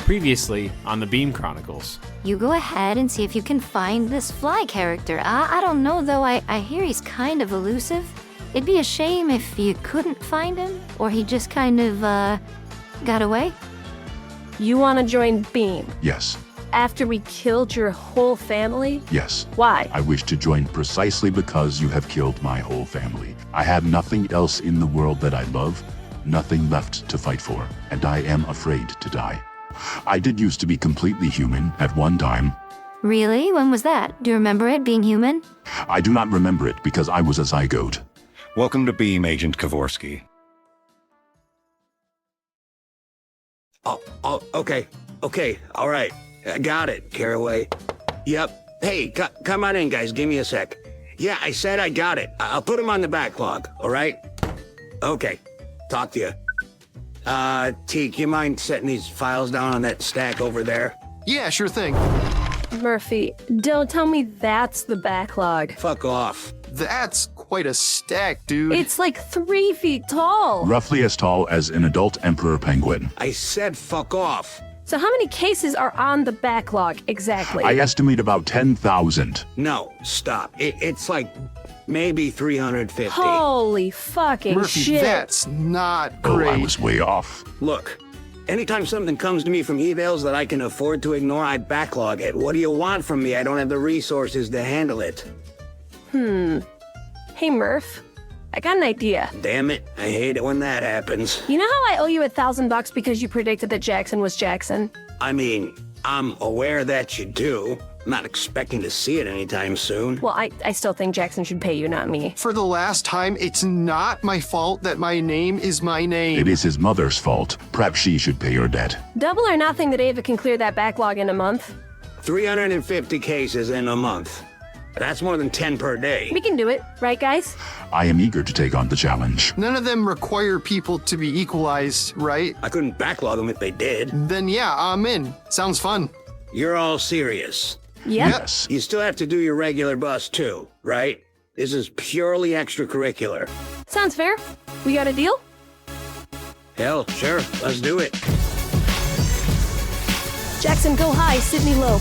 Previously on the Beam Chronicles. You go ahead and see if you can find this Fly character. I don't know, though. I hear he's kind of elusive. It'd be a shame if you couldn't find him, or he just kind of, got away. You want to join Beam? Yes. After we killed your whole family? Yes. Why? I wish to join precisely because you have killed my whole family. I have nothing else in the world that I love, nothing left to fight for, and I am afraid to die. I did used to be completely human at one time. Really? When was that? Do you remember it being human? I do not remember it because I was a zygote. Welcome to Beam, Agent Kovorski. Oh, okay, all right. I got it, Caraway. Yep. Hey, come on in, guys. Give me a sec. Yeah, I said I got it. I'll put him on the backlog, all right? Okay. Talk to you. Teak, you mind setting these files down on that stack over there? Yeah, sure thing. Murphy, don't tell me that's the backlog. Fuck off. That's quite a stack, dude. It's like 3 feet tall. Roughly as tall as an adult emperor penguin. I said fuck off. So how many cases are on the backlog exactly? I estimate about 10,000. No, stop. It's like maybe 350. Holy fucking Murphy, shit. that's not Oh, great. I was way off. Look, anytime something comes to me from evals that I can afford to ignore, I backlog it. What do you want from me? I don't have the resources to handle it. Hey, Murph. I got an idea. Damn it, I hate it when that happens. You know how I owe you $1,000 because you predicted that Jackson was Jackson? I mean, I'm aware that you do. I'm not expecting to see it anytime soon. Well, I still think Jackson should pay you, not me. For the last time, it's not my fault that my name is my name. It is his mother's fault. Perhaps she should pay her debt. Double or nothing that Ava can clear that backlog in a month. 350 cases in a month. That's more than 10 per day. We can do it, right, guys? I am eager to take on the challenge. None of them require people to be equalized, right? I couldn't backlog them if they did. Then yeah, I'm in. Sounds fun. You're all serious. Yep. Yes. You still have to do your regular bus too, right? This is purely extracurricular. Sounds fair. We got a deal? Hell, sure, let's do it. Jackson, go high, Cidney low.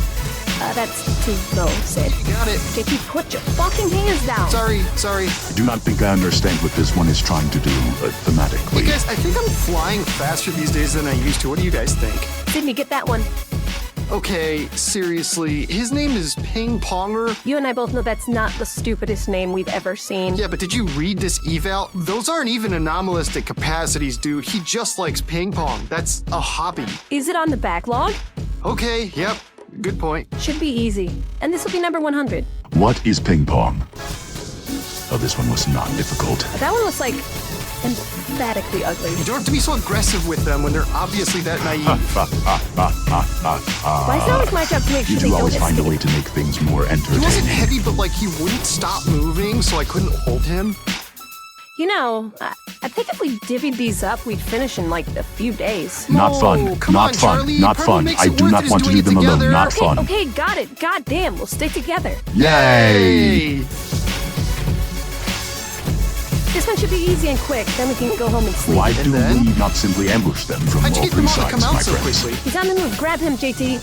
That's too low, Sid. Got it. JT, put your fucking hands down. Sorry. I do not think I understand what this one is trying to do, thematically. Hey guys, I think I'm flying faster these days than I used to. What do you guys think? Cidney, get that one. Okay, seriously, his name is Ping Ponger? You and I both know that's not the stupidest name we've ever seen. Yeah, but did you read this eval? Those aren't even anomalistic capacities, dude. He just likes ping pong. That's a hobby. Is it on the backlog? Okay, yep. Good point. Should be easy. And this will be number 100. What is ping pong? Oh, this one was not difficult. That one was like emphatically ugly. You don't have to be so aggressive with them when they're obviously that naive. Why is it always my job to make You sure they do don't always find a escape? way to make things more He wasn't entertaining. heavy, but like he wouldn't stop moving, so I couldn't hold him. You know, I think if we divvied these up, we'd finish in like a few days. Not fun. No, come Not on, fun. Charlie. Not Part of fun. me makes I it do worth not it want to doing leave it them alone. together. Not Okay, fun. okay, got it. God damn, we'll stick together. Yay! This one should be easy and quick, then we can go home and sleep. Why do then? we not simply ambush them from How'd you all get three them all to sides, come my out so friends? quickly? He's on the move. Grab him, JT.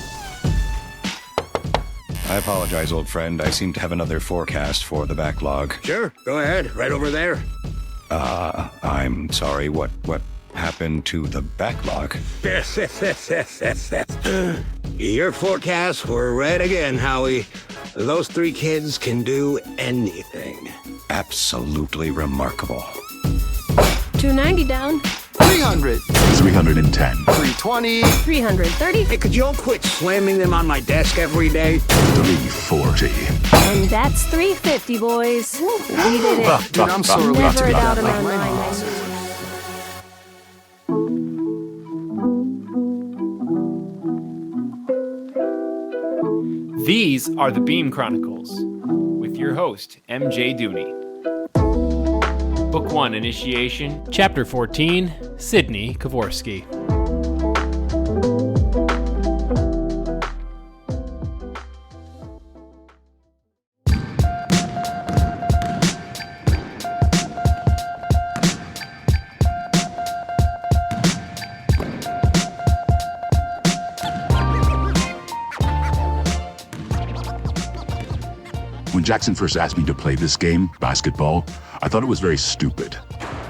I apologize, old friend. I seem to have another forecast for the backlog. Sure, go ahead, right over there. I'm sorry, what happened to the backlog? Your forecasts were right again, Howie. Those 3 kids can do anything. Absolutely remarkable. 290 down. 300, 310. 320. 330. Hey, could you all quit slamming them on my desk every day? 340. And that's 350, boys. We did it. Dude, I'm sorely Never a doubt like around my mine. boss. These are the Beam Chronicles with your host, MJ Dooney. Book 1, Initiation, Chapter 14, Cidney Kovorski. Jackson first asked me to play this game, basketball, I thought it was very stupid.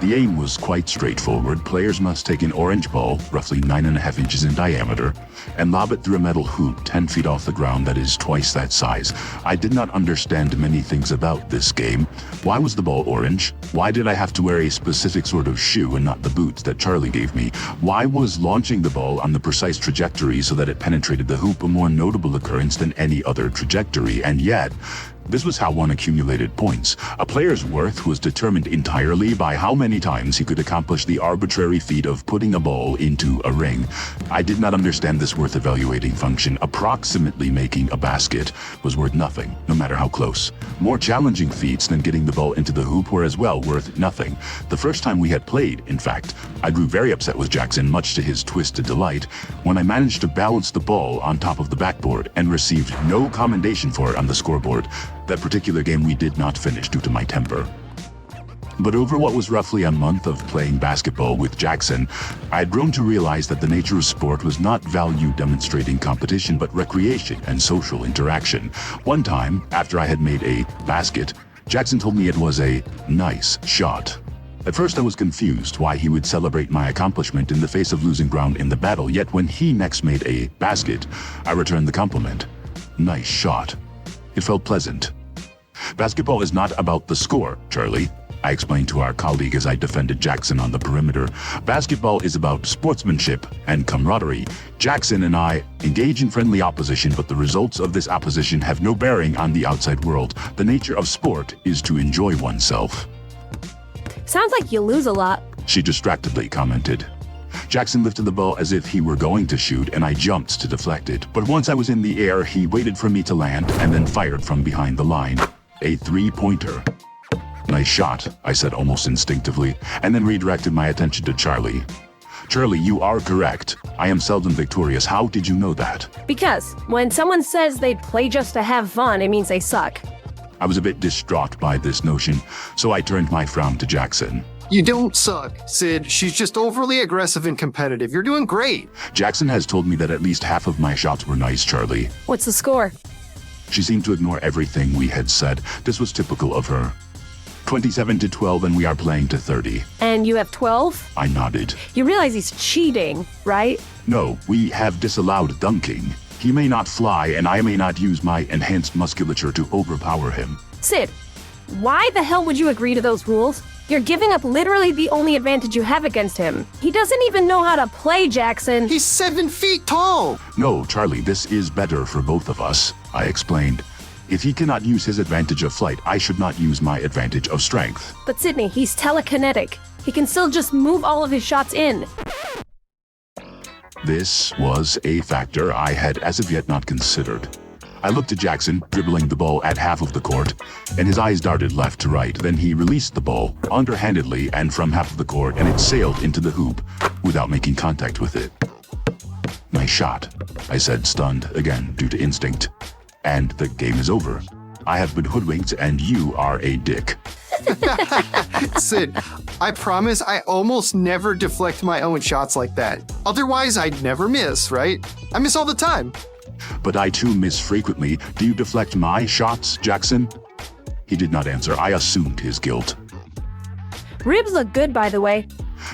The aim was quite straightforward. Players must take an orange ball, roughly 9.5 inches in diameter, and lob it through a metal hoop 10 feet off the ground that is twice that size. I did not understand many things about this game. Why was the ball orange? Why did I have to wear a specific sort of shoe and not the boots that Charlie gave me? Why was launching the ball on the precise trajectory so that it penetrated the hoop a more notable occurrence than any other trajectory? And yet, this was how one accumulated points. A player's worth was determined entirely by how many times he could accomplish the arbitrary feat of putting a ball into a ring. I did not understand this worth evaluating function. Approximately making a basket was worth nothing, no matter how close. More challenging feats than getting the ball into the hoop were as well worth nothing. The first time we had played, in fact, I grew very upset with Jackson, much to his twisted delight, when I managed to balance the ball on top of the backboard and received no commendation for it on the scoreboard. That particular game we did not finish due to my temper. But over what was roughly a month of playing basketball with Jackson, I had grown to realize that the nature of sport was not value demonstrating competition, but recreation and social interaction. One time, after I had made a basket, Jackson told me it was a nice shot. At first I was confused why he would celebrate my accomplishment in the face of losing ground in the battle, yet when he next made a basket, I returned the compliment. Nice shot. It felt pleasant. Basketball is not about the score, Charlie, I explained to our colleague as I defended Jackson on the perimeter. Basketball is about sportsmanship and camaraderie. Jackson and I engage in friendly opposition, but the results of this opposition have no bearing on the outside world. The nature of sport is to enjoy oneself. Sounds like you lose a lot. She distractedly commented. Jackson lifted the ball as if he were going to shoot, and I jumped to deflect it. But once I was in the air, he waited for me to land and then fired from behind the line. A three-pointer. Nice shot, I said almost instinctively, and then redirected my attention to Charlie. Charlie, you are correct. I am seldom victorious. How did you know that? Because when someone says they play just to have fun, it means they suck. I was a bit distraught by this notion, so I turned my frown to Jackson. You don't suck, Sid. She's just overly aggressive and competitive. You're doing great. Jackson has told me that at least half of my shots were nice, Charlie. What's the score? She seemed to ignore everything we had said. This was typical of her. 27-12, and we are playing to 30. And you have 12? I nodded. You realize he's cheating, right? No, we have disallowed dunking. He may not fly, and I may not use my enhanced musculature to overpower him. Sid, why the hell would you agree to those rules? You're giving up literally the only advantage you have against him. He doesn't even know how to play, Jackson. He's 7 feet tall. No, Charlie, this is better for both of us, I explained. If he cannot use his advantage of flight, I should not use my advantage of strength. But Cidney, he's telekinetic. He can still just move all of his shots in. This was a factor I had as of yet not considered. I looked at Jackson, dribbling the ball at half of the court, and his eyes darted left to right. Then he released the ball, underhandedly and from half of the court, and it sailed into the hoop without making contact with it. Nice shot, I said, stunned again due to instinct. And the game is over. I have been hoodwinked, and you are a dick. Sid, I promise I almost never deflect my own shots like that. Otherwise, I'd never miss, right? I miss all the time. But I too miss frequently. Do you deflect my shots, Jackson? He did not answer. I assumed his guilt. Ribs look good, by the way.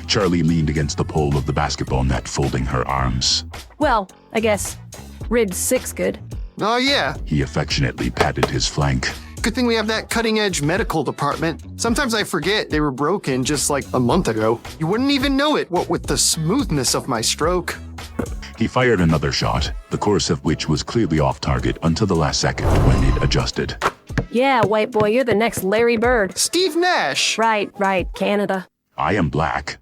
Charlie leaned against the pole of the basketball net, folding her arms. Well, I guess ribs 6 good. Oh, yeah. He affectionately patted his flank. Good thing we have that cutting-edge medical department. Sometimes I forget they were broken just like a month ago. You wouldn't even know it, what with the smoothness of my stroke. He fired another shot, the course of which was clearly off target until the last second when it adjusted. Yeah, white boy, you're the next Larry Bird. Steve Nash! Right, Canada. I am black.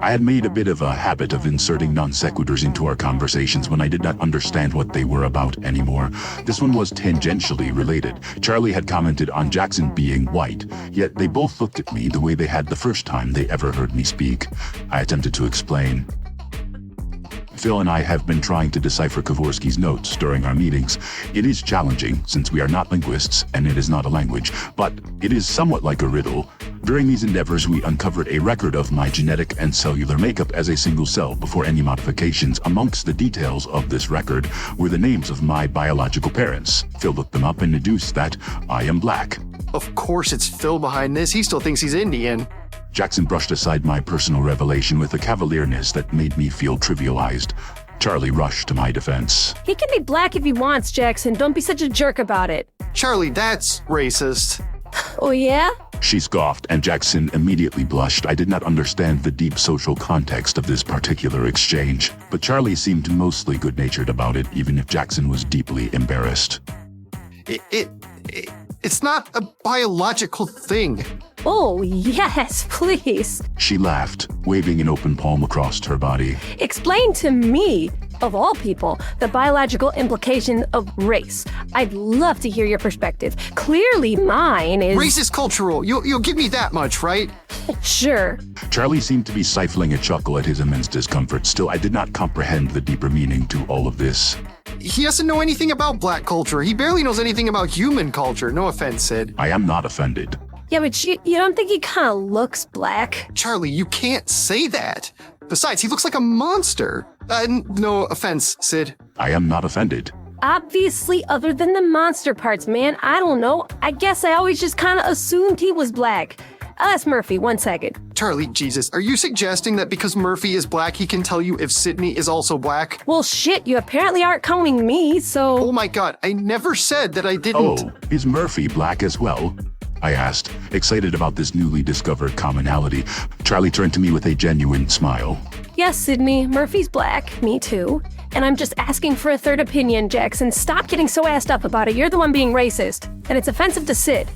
I had made a bit of a habit of inserting non-sequiturs into our conversations when I did not understand what they were about anymore. This one was tangentially related. Charlie had commented on Jackson being white, yet they both looked at me the way they had the first time they ever heard me speak. I attempted to explain. Phil and I have been trying to decipher Kovorski's notes during our meetings. It is challenging, since we are not linguists and it is not a language, but it is somewhat like a riddle. During these endeavors, we uncovered a record of my genetic and cellular makeup as a single cell before any modifications. Amongst the details of this record were the names of my biological parents. Phil looked them up and deduced that I am black. Of course it's Phil behind this. He still thinks he's Indian. Jackson brushed aside my personal revelation with a cavalierness that made me feel trivialized. Charlie rushed to my defense. He can be black if he wants, Jackson. Don't be such a jerk about it. Charlie, that's racist. Oh, yeah? She scoffed, and Jackson immediately blushed. I did not understand the deep social context of this particular exchange, but Charlie seemed mostly good-natured about it, even if Jackson was deeply embarrassed. It's not a biological thing. Oh, yes, please. She laughed, waving an open palm across her body. Explain to me, of all people, the biological implication of race. I'd love to hear your perspective. Clearly mine is... Race is cultural. You'll give me that much, right? Sure. Charlie seemed to be stifling a chuckle at his immense discomfort. Still, I did not comprehend the deeper meaning to all of this. He doesn't know anything about black culture. He barely knows anything about human culture. No offense, Sid. I am not offended. Yeah, but you don't think he kind of looks black? Charlie, you can't say that. Besides, he looks like a monster. No offense, Sid. I am not offended. Obviously, other than the monster parts, man, I don't know. I guess I always just kind of assumed he was black. I'll ask Murphy, 1 second. Charlie, Jesus, are you suggesting that because Murphy is black, he can tell you if Cidney is also black? Well, shit, you apparently aren't counting me, so... Oh my god, I never said that I didn't. Oh, is Murphy black as well? I asked, excited about this newly discovered commonality. Charlie turned to me with a genuine smile. Yes, Cidney, Murphy's black. Me too. And I'm just asking for a third opinion, Jackson. Stop getting so assed up about it. You're the one being racist. And it's offensive to Sid.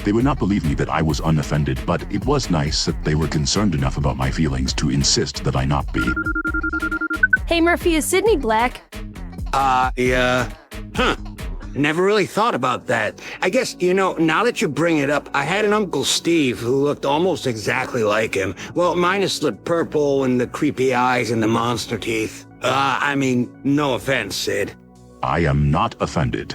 They would not believe me that I was unoffended, but it was nice that they were concerned enough about my feelings to insist that I not be. Hey, Murphy, is Cidney black? Yeah. Huh. Never really thought about that. I guess, now that you bring it up, I had an Uncle Steve who looked almost exactly like him. Well, minus the purple and the creepy eyes and the monster teeth. No offense, Sid. I am not offended.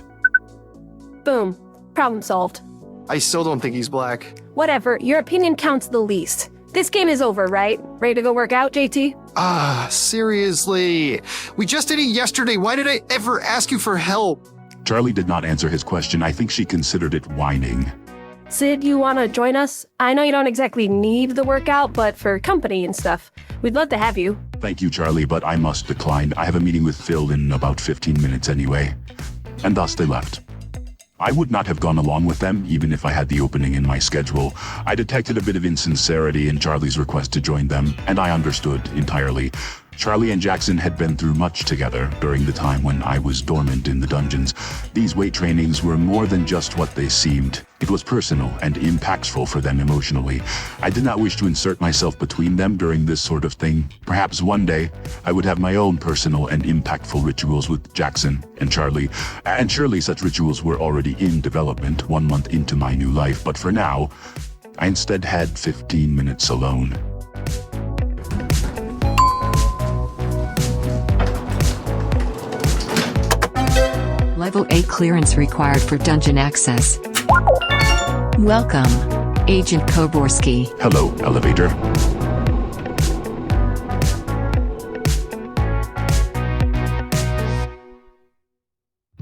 Boom. Problem solved. I still don't think he's black. Whatever, your opinion counts the least. This game is over, right? Ready to go work out, JT? Seriously. We just did it yesterday. Why did I ever ask you for help? Charlie did not answer his question. I think she considered it whining. Sid, you want to join us? I know you don't exactly need the workout, but for company and stuff, we'd love to have you. Thank you, Charlie, but I must decline. I have a meeting with Phil in about 15 minutes anyway. And thus they left. I would not have gone along with them, even if I had the opening in my schedule. I detected a bit of insincerity in Charlie's request to join them, and I understood entirely. Charlie and Jackson had been through much together during the time when I was dormant in the dungeons. These weight trainings were more than just what they seemed. It was personal and impactful for them emotionally. I did not wish to insert myself between them during this sort of thing. Perhaps one day, I would have my own personal and impactful rituals with Jackson and Charlie. And surely such rituals were already in development 1 month into my new life. But for now, I instead had 15 minutes alone. Level A clearance required for dungeon access. Welcome, Agent Kovorski. Hello, elevator.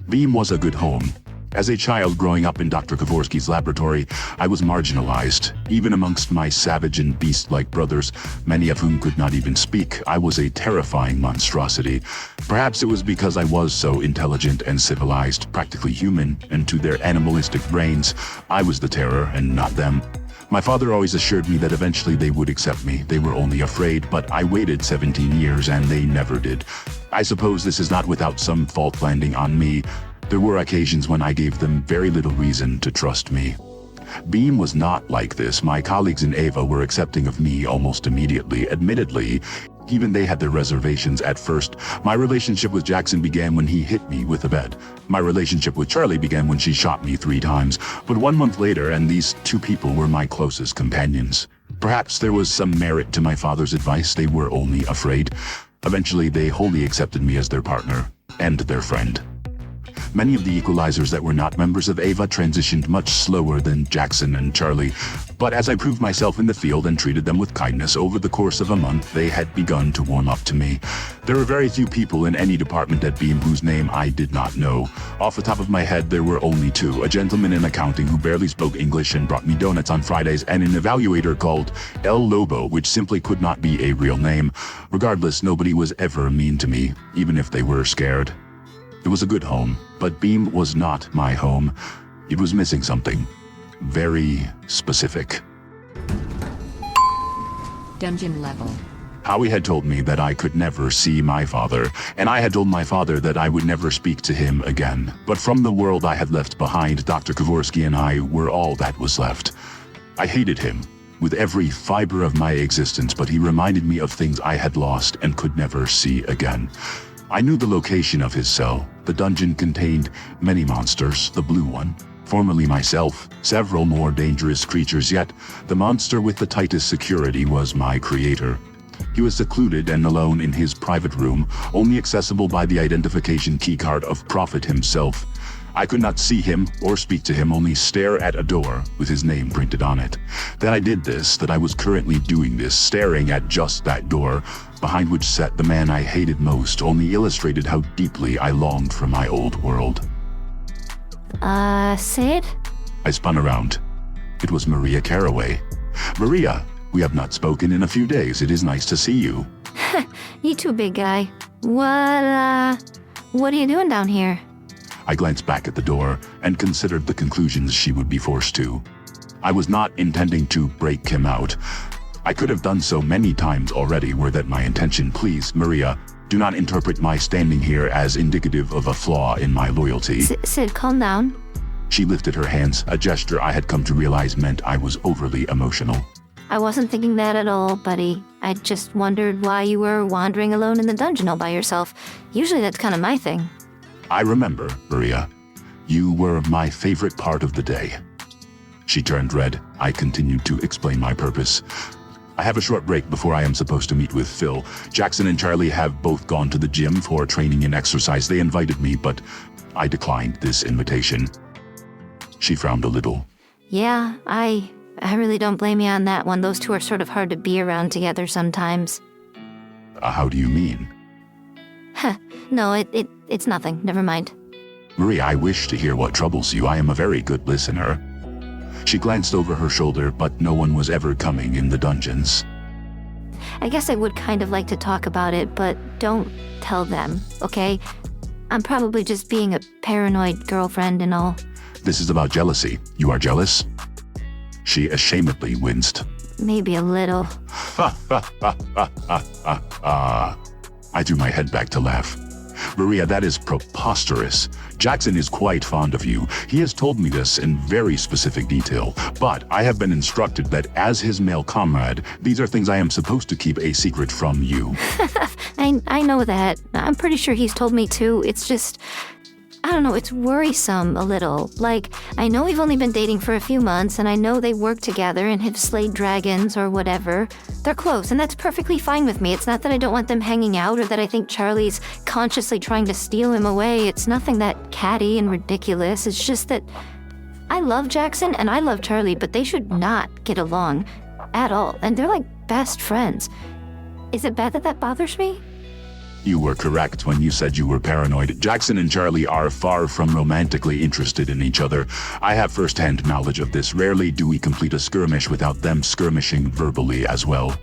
Beam was a good home. As a child growing up in Dr. Kovorski's laboratory, I was marginalized. Even amongst my savage and beast-like brothers, many of whom could not even speak, I was a terrifying monstrosity. Perhaps it was because I was so intelligent and civilized, practically human, and to their animalistic brains, I was the terror and not them. My father always assured me that eventually they would accept me. They were only afraid, but I waited 17 years and they never did. I suppose this is not without some fault landing on me. There were occasions when I gave them very little reason to trust me. Beam was not like this. My colleagues in Ava were accepting of me almost immediately. Admittedly, even they had their reservations at first. My relationship with Jackson began when he hit me with a bed. My relationship with Charlie began when she shot me 3 times. But 1 month later, and these 2 people were my closest companions. Perhaps there was some merit to my father's advice. They were only afraid. Eventually, they wholly accepted me as their partner and their friend. Many of the equalizers that were not members of Ava transitioned much slower than Jackson and Charlie. But as I proved myself in the field and treated them with kindness over the course of a month, they had begun to warm up to me. There were very few people in any department at Beam whose name I did not know. Off the top of my head, there were only two: a gentleman in accounting who barely spoke English and brought me donuts on Fridays, and an evaluator called El Lobo, which simply could not be a real name. Regardless, nobody was ever mean to me, even if they were scared. It was a good home, but Beam was not my home. It was missing something. Very specific. Dungeon level. Howie had told me that I could never see my father, and I had told my father that I would never speak to him again. But from the world I had left behind, Dr. Kovorski and I were all that was left. I hated him with every fiber of my existence, but he reminded me of things I had lost and could never see again. I knew the location of his cell. The dungeon contained many monsters, the blue one, formerly myself, several more dangerous creatures, yet the monster with the tightest security was my creator. He was secluded and alone in his private room, only accessible by the identification keycard of Prophet himself. I could not see him or speak to him, only stare at a door with his name printed on it. That I did this, that I was currently doing this, staring at just that door, behind which sat the man I hated most, only illustrated how deeply I longed for my old world. Sid? I spun around. It was Maria Caraway. Maria, we have not spoken in a few days. It is nice to see you. You too, big guy. What are you doing down here? I glanced back at the door and considered the conclusions she would be forced to. I was not intending to break him out. I could have done so many times already were that my intention. Please, Maria, do not interpret my standing here as indicative of a flaw in my loyalty. Sid, calm down. She lifted her hands, a gesture I had come to realize meant I was overly emotional. I wasn't thinking that at all, buddy. I just wondered why you were wandering alone in the dungeon all by yourself. Usually that's kind of my thing. I remember, Maria. You were my favorite part of the day. She turned red. I continued to explain my purpose. I have a short break before I am supposed to meet with Phil. Jackson and Charlie have both gone to the gym for training and exercise. They invited me, but I declined this invitation. She frowned a little. Yeah, I really don't blame you on that one. Those two are sort of hard to be around together sometimes. How do you mean? No, it's nothing. Never mind. Maria, I wish to hear what troubles you. I am a very good listener. She glanced over her shoulder, but no one was ever coming in the dungeons. I guess I would kind of like to talk about it, but don't tell them, okay? I'm probably just being a paranoid girlfriend and all. This is about jealousy. You are jealous? She ashamedly winced. Maybe a little. I threw my head back to laugh. Maria, that is preposterous. Jackson is quite fond of you. He has told me this in very specific detail, but I have been instructed that as his male comrade, these are things I am supposed to keep a secret from you. I know that. I'm pretty sure he's told me too. It's just, I don't know, it's worrisome a little. Like, I know we've only been dating for a few months, and I know they work together and have slayed dragons or whatever. They're close, and that's perfectly fine with me. It's not that I don't want them hanging out or that I think Charlie's consciously trying to steal him away. It's nothing that catty and ridiculous. It's just that I love Jackson and I love Charlie, but they should not get along at all. And they're like best friends. Is it bad that that bothers me? You were correct when you said you were paranoid. Jackson and Charlie are far from romantically interested in each other. I have first-hand knowledge of this. Rarely do we complete a skirmish without them skirmishing verbally as well.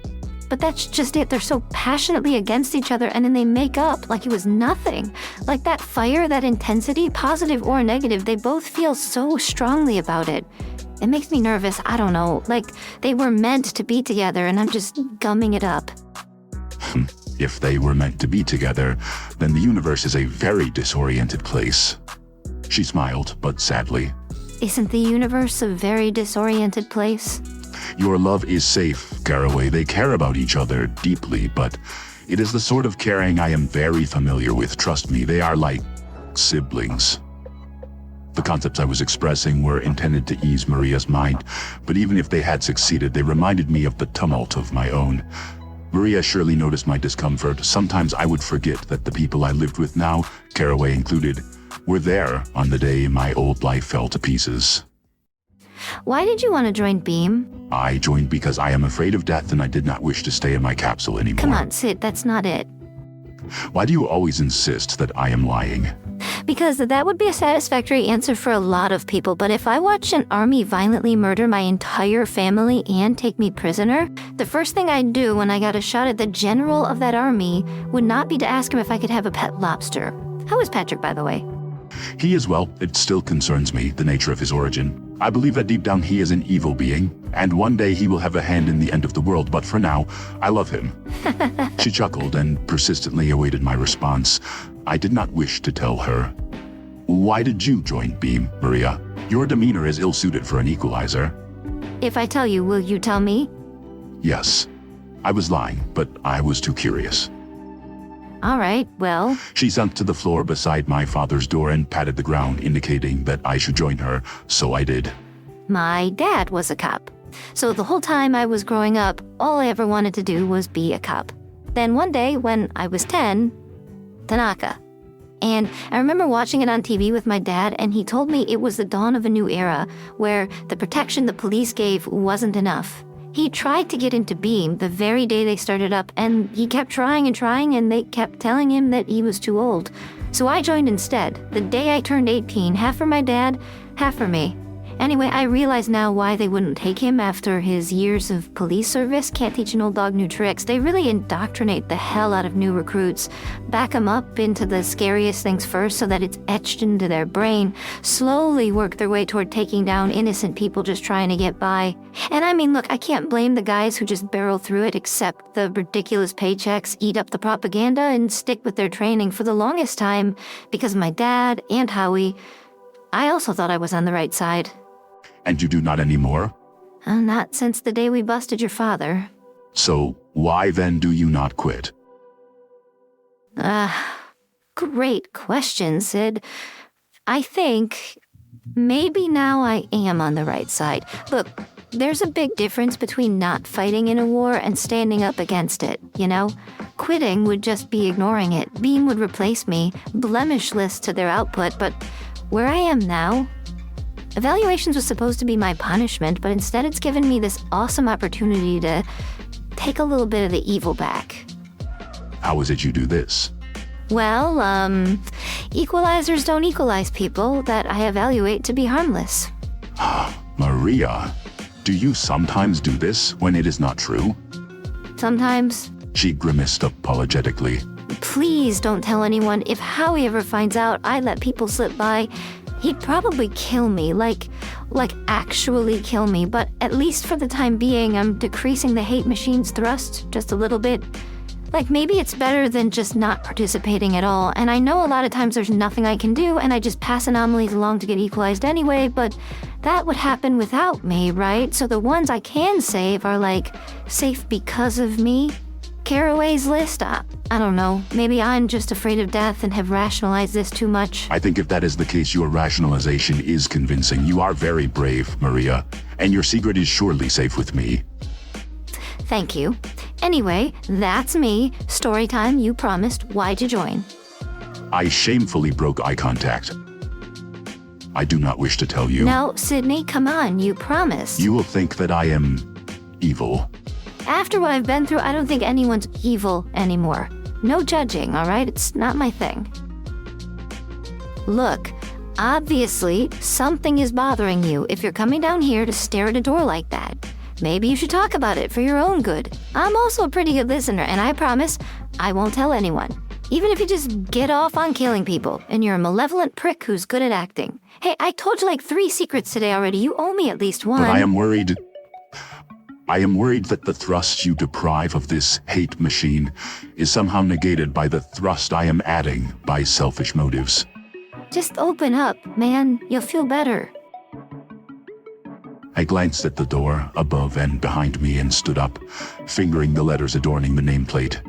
But that's just it. They're so passionately against each other, and then they make up like it was nothing. Like that fire, that intensity, positive or negative, they both feel so strongly about it. It makes me nervous. I don't know. Like they were meant to be together, and I'm just gumming it up. If they were meant to be together, then the universe is a very disoriented place. She smiled, but sadly. Isn't the universe a very disoriented place? Your love is safe, Caraway. They care about each other deeply, but it is the sort of caring I am very familiar with. Trust me, they are like siblings. The concepts I was expressing were intended to ease Maria's mind, but even if they had succeeded, they reminded me of the tumult of my own. Maria surely noticed my discomfort. Sometimes I would forget that the people I lived with now, Caraway included, were there on the day my old life fell to pieces. Why did you want to join Beam? I joined because I am afraid of death and I did not wish to stay in my capsule anymore. Come on, Sid, that's not it. Why do you always insist that I am lying? Because that would be a satisfactory answer for a lot of people, but if I watched an army violently murder my entire family and take me prisoner, the first thing I'd do when I got a shot at the general of that army would not be to ask him if I could have a pet lobster. How is Patrick, by the way? He is well. It still concerns me, the nature of his origin. I believe that deep down he is an evil being, and one day he will have a hand in the end of the world, but for now, I love him. She chuckled and persistently awaited my response. I did not wish to tell her. Why did you join Beam, Maria? Your demeanor is ill-suited for an equalizer. If I tell you, will you tell me? Yes. I was lying, but I was too curious. All right, well... She sunk to the floor beside my father's door and patted the ground, indicating that I should join her, so I did. My dad was a cop. So the whole time I was growing up, all I ever wanted to do was be a cop. Then one day, when I was 10, Tanaka. And I remember watching it on TV with my dad, and he told me it was the dawn of a new era, where the protection the police gave wasn't enough. He tried to get into Beam the very day they started up, and he kept trying, and they kept telling him that he was too old. So I joined instead, the day I turned 18, half for my dad, half for me. Anyway, I realize now why they wouldn't take him after his years of police service. Can't teach an old dog new tricks. They really indoctrinate the hell out of new recruits. Back them up into the scariest things first so that it's etched into their brain. Slowly work their way toward taking down innocent people just trying to get by. And I mean, look, I can't blame the guys who just barrel through it, accept the ridiculous paychecks, eat up the propaganda, and stick with their training for the longest time. Because my dad and Howie, I also thought I was on the right side. And you do not anymore? Not since the day we busted your father. So, why then do you not quit? Great question, Sid. I think maybe now I am on the right side. Look, there's a big difference between not fighting in a war and standing up against it, you know? Quitting would just be ignoring it. Beam would replace me, blemishless to their output, but where I am now... Evaluations was supposed to be my punishment, but instead it's given me this awesome opportunity to take a little bit of the evil back. How is it you do this? Well, equalizers don't equalize people that I evaluate to be harmless. Maria, do you sometimes do this when it is not true? Sometimes. She grimaced apologetically. Please don't tell anyone. If Howie ever finds out I let people slip by, he'd probably kill me, like actually kill me, but at least for the time being, I'm decreasing the hate machine's thrust just a little bit. Like, maybe it's better than just not participating at all, and I know a lot of times there's nothing I can do, and I just pass anomalies along to get equalized anyway, but that would happen without me, right? So the ones I can save are, like, safe because of me. Caraway's list? I don't know. Maybe I'm just afraid of death and have rationalized this too much. I think if that is the case, your rationalization is convincing. You are very brave, Maria, and your secret is surely safe with me. Thank you. Anyway, that's me. Story time, you promised. Why'd you join? I shamefully broke eye contact. I do not wish to tell you. No, Cidney, come on, you promised. You will think that I am evil. After what I've been through, I don't think anyone's evil anymore. No judging, all right? It's not my thing. Look, obviously, something is bothering you if you're coming down here to stare at a door like that. Maybe you should talk about it for your own good. I'm also a pretty good listener, and I promise I won't tell anyone. Even if you just get off on killing people, and you're a malevolent prick who's good at acting. Hey, I told you like 3 secrets today already. You owe me at least one. But I am worried that the thrust you deprive of this hate machine is somehow negated by the thrust I am adding by selfish motives. Just open up, man. You'll feel better. I glanced at the door above and behind me and stood up, fingering the letters adorning the nameplate.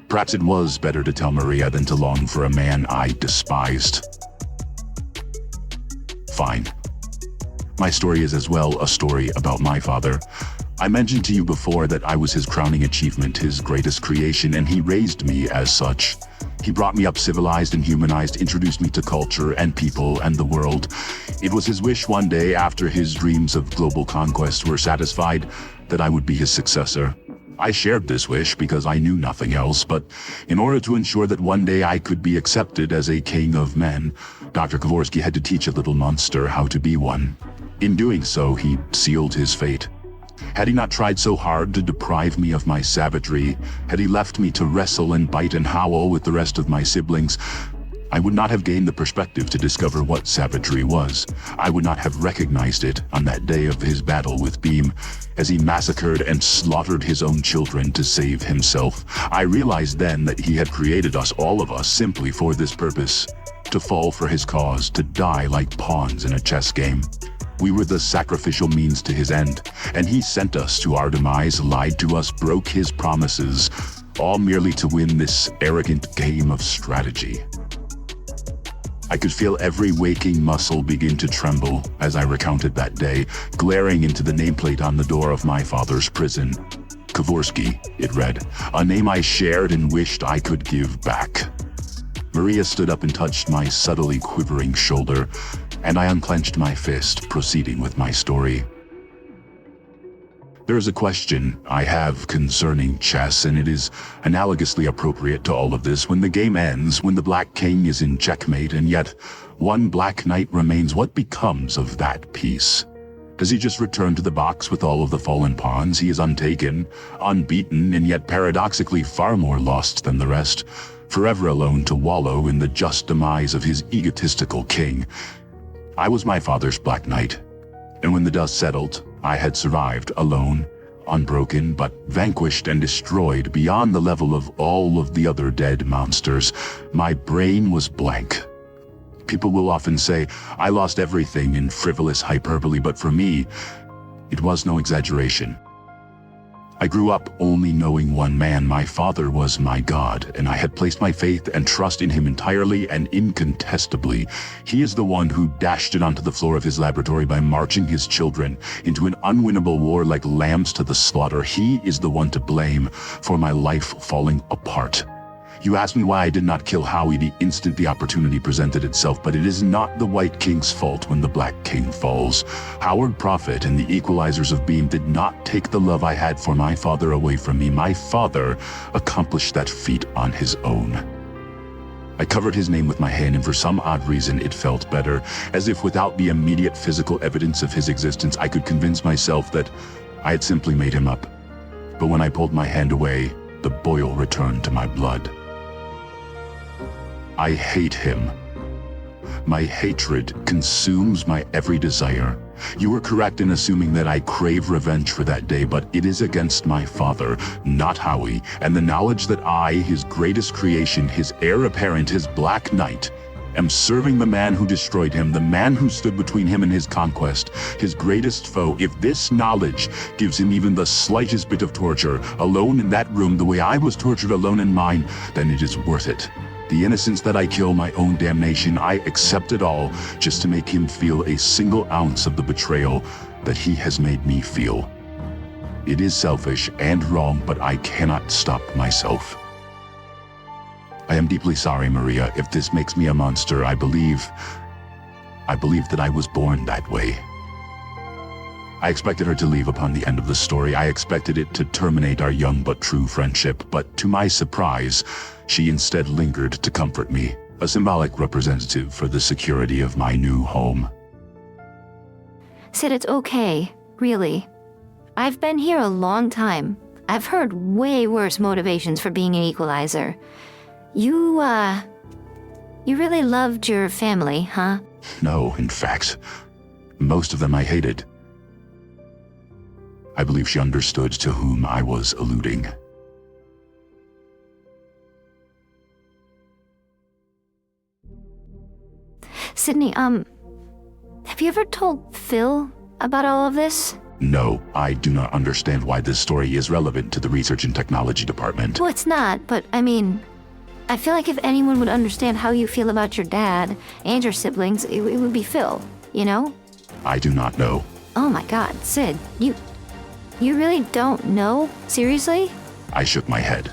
Perhaps it was better to tell Maria than to long for a man I despised. Fine. My story is as well a story about my father. I mentioned to you before that I was his crowning achievement, his greatest creation, and he raised me as such. He brought me up civilized and humanized, introduced me to culture and people and the world. It was his wish one day, after his dreams of global conquest were satisfied, that I would be his successor. I shared this wish because I knew nothing else, but in order to ensure that one day I could be accepted as a king of men, Dr. Kovorski had to teach a little monster how to be one. In doing so, he sealed his fate. Had he not tried so hard to deprive me of my savagery, had he left me to wrestle and bite and howl with the rest of my siblings, I would not have gained the perspective to discover what savagery was. I would not have recognized it on that day of his battle with Beam, as he massacred and slaughtered his own children to save himself. I realized then that he had created us, all of us, simply for this purpose: to fall for his cause, to die like pawns in a chess game. We were the sacrificial means to his end, and he sent us to our demise, lied to us, broke his promises, all merely to win this arrogant game of strategy. I could feel every waking muscle begin to tremble as I recounted that day, glaring into the nameplate on the door of my father's prison. Kovorski, it read, a name I shared and wished I could give back. Maria stood up and touched my subtly quivering shoulder, and I unclenched my fist, proceeding with my story. There is a question I have concerning chess, and it is analogously appropriate to all of this. When the game ends, when the Black King is in checkmate, and yet one Black Knight remains, what becomes of that piece? Does he just return to the box with all of the fallen pawns? He is untaken, unbeaten, and yet paradoxically far more lost than the rest, forever alone to wallow in the just demise of his egotistical king. I was my father's Black Knight, and when the dust settled, I had survived, alone, unbroken, but vanquished and destroyed beyond the level of all of the other dead monsters. My brain was blank. People will often say, I lost everything in frivolous hyperbole, but for me, it was no exaggeration. I grew up only knowing one man. My father was my God, and I had placed my faith and trust in him entirely and incontestably. He is the one who dashed it onto the floor of his laboratory by marching his children into an unwinnable war like lambs to the slaughter. He is the one to blame for my life falling apart. You ask me why I did not kill Howie the instant the opportunity presented itself, but it is not the White King's fault when the Black King falls. Howard Prophet and the equalizers of Beam did not take the love I had for my father away from me. My father accomplished that feat on his own. I covered his name with my hand, and for some odd reason it felt better, as if without the immediate physical evidence of his existence I could convince myself that I had simply made him up. But when I pulled my hand away, the boil returned to my blood. I hate him. My hatred consumes my every desire. You were correct in assuming that I crave revenge for that day, but it is against my father, not Howie, and the knowledge that I, his greatest creation, his heir apparent, his Black Knight, am serving the man who destroyed him, the man who stood between him and his conquest, his greatest foe. If this knowledge gives him even the slightest bit of torture, alone in that room the way I was tortured alone in mine, then it is worth it. The innocence that I kill, my own damnation, I accept it all just to make him feel a single ounce of the betrayal that he has made me feel. It is selfish and wrong, but I cannot stop myself. I am deeply sorry, Maria, if this makes me a monster. I believe that I was born that way. I expected her to leave upon the end of the story. I expected it to terminate our young but true friendship, but to my surprise, she instead lingered to comfort me, a symbolic representative for the security of my new home. Sid, it's okay, really. I've been here a long time. I've heard way worse motivations for being an equalizer. You really loved your family, huh? No, in fact, most of them I hated. I believe she understood to whom I was alluding. Cidney, have you ever told Phil about all of this? No, I do not understand why this story is relevant to the Research and Technology Department. Well, it's not, but I mean, I feel like if anyone would understand how you feel about your dad and your siblings, it would be Phil, you know? I do not know. Oh my God, Sid, you really don't know? Seriously? I shook my head.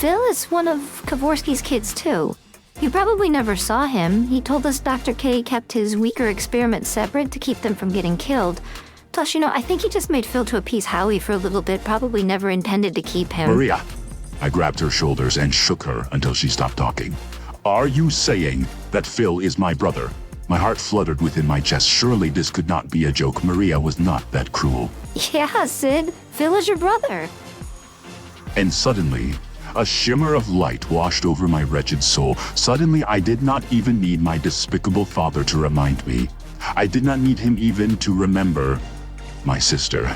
Phil is one of Kovorski's kids, too. You probably never saw him. He told us Dr. K kept his weaker experiments separate to keep them from getting killed. Plus, I think he just made Phil to appease Howie for a little bit, probably never intended to keep him. Maria. I grabbed her shoulders and shook her until she stopped talking. Are you saying that Phil is my brother? My heart fluttered within my chest. Surely this could not be a joke. Maria was not that cruel. Yeah, Sid. Phil is your brother. And suddenly, a shimmer of light washed over my wretched soul. Suddenly, I did not even need my despicable father to remind me. I did not need him even to remember my sister.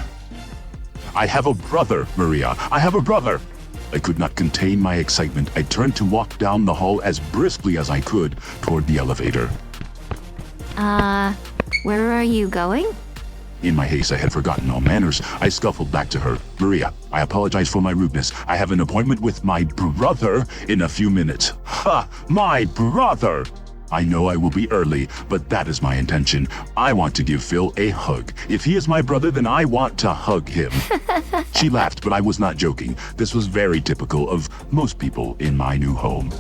I have a brother, Maria. I have a brother. I could not contain my excitement. I turned to walk down the hall as briskly as I could toward the elevator. Where are you going? In my haste, I had forgotten all manners. I scuffled back to her. Maria, I apologize for my rudeness. I have an appointment with my brother in a few minutes. Ha! My brother! I know I will be early, but that is my intention. I want to give Phil a hug. If he is my brother, then I want to hug him. She laughed, but I was not joking. This was very typical of most people in my new home.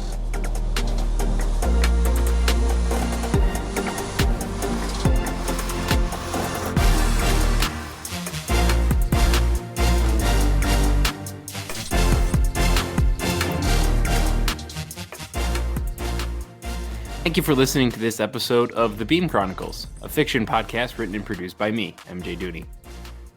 Thank you for listening to this episode of The Beam Chronicles, a fiction podcast written and produced by me, MJ Dooney.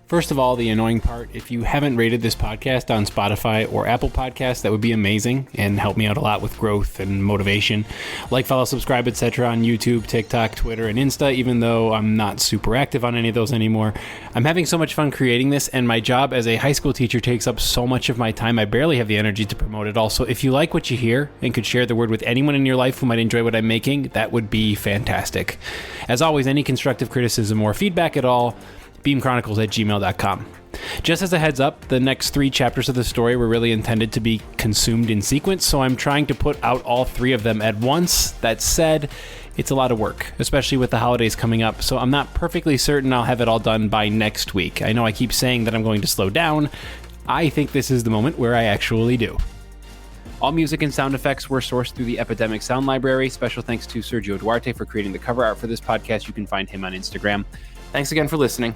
First of all, the annoying part, if you haven't rated this podcast on Spotify or Apple Podcasts, that would be amazing and help me out a lot with growth and motivation. Like, follow, subscribe, etc. on YouTube, TikTok, Twitter, and Insta, even though I'm not super active on any of those anymore. I'm having so much fun creating this, and my job as a high school teacher takes up so much of my time, I barely have the energy to promote it all. So if you like what you hear and could share the word with anyone in your life who might enjoy what I'm making, that would be fantastic. As always, any constructive criticism or feedback at all, beamchronicles@gmail.com. Just as a heads up, the next 3 chapters of the story were really intended to be consumed in sequence, so I'm trying to put out all 3 of them at once. That said, it's a lot of work, especially with the holidays coming up, so I'm not perfectly certain I'll have it all done by next week. I know I keep saying that I'm going to slow down. I think this is the moment where I actually do. All music and sound effects were sourced through the Epidemic Sound Library. Special thanks to Sergio Duarte for creating the cover art for this podcast. You can find him on Instagram. Thanks again for listening.